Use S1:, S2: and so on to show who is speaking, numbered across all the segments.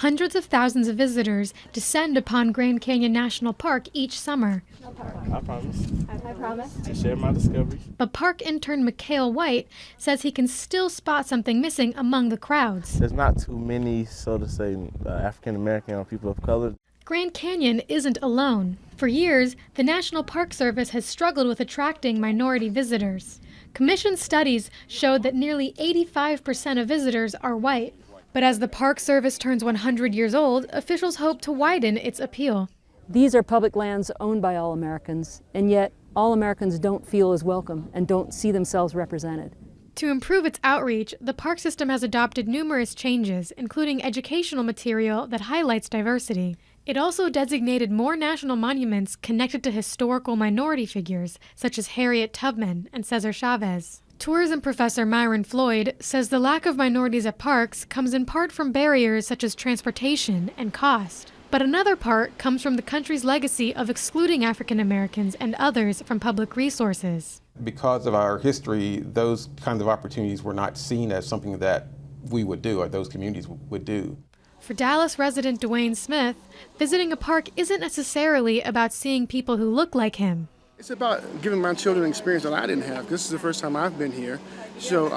S1: Hundreds of thousands of visitors descend upon Grand Canyon National Park each summer.
S2: I promise.
S3: I promise.
S2: To share my discoveries.
S1: But park intern MIKAL White says he can still spot something missing among the crowds.
S2: There's not too many, so to say, African American or people of color.
S1: Grand Canyon isn't alone. For years, the National Park Service has struggled with attracting minority visitors. Commission studies showed that nearly 85% of visitors are white. But as the Park Service turns 100 years old, officials hope to widen its appeal.
S3: These are public lands owned by all Americans, and yet all Americans don't feel as welcome and don't see themselves represented.
S1: To improve its outreach, the park system has adopted numerous changes, including educational material that highlights diversity. It also designated more national monuments connected to historical minority figures, such as Harriet Tubman and Cesar Chavez. Tourism professor MYRON FLOYD says the lack of minorities at parks comes in part from barriers such as transportation and cost. But another part comes from the country's legacy of excluding African Americans and others from public resources.
S4: Because of our history, those kinds of opportunities were not seen as something that we would do or those communities would do.
S1: For Dallas resident DEWAYNE Smith, visiting a park isn't necessarily about seeing people who look like him.
S5: It's about giving my children an experience that I didn't have. This is the first time I've been here. So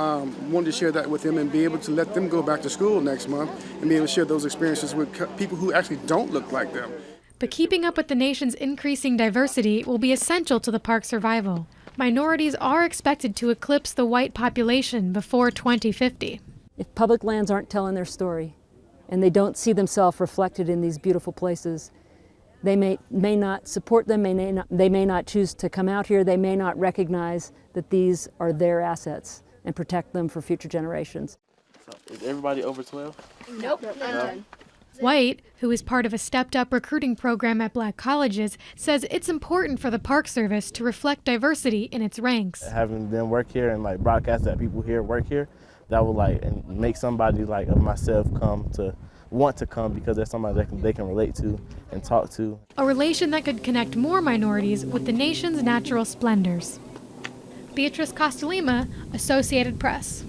S5: wanted to share that with them and be able to let them go back to school next month and be able to share those experiences with people who actually don't look like them.
S1: But keeping up with the nation's increasing diversity will be essential to the park's survival. Minorities are expected to eclipse the white population before 2050.
S3: If public lands aren't telling their story and they don't see themselves reflected in these beautiful places, they may not support them, they may not choose to come out here, they may not recognize that these are their assets and protect them for future generations.
S2: So is everybody over 12?
S6: Nope. No.
S1: White, who is part of a stepped-up recruiting program at Black colleges, says it's important for the Park Service to reflect diversity in its ranks.
S2: Having them work here and broadcast that people here work here, that will make somebody of myself want to come because there's somebody they can relate to and talk to.
S1: A relation that could connect more minorities with the nation's natural splendors. Beatrice Costalima, Associated Press.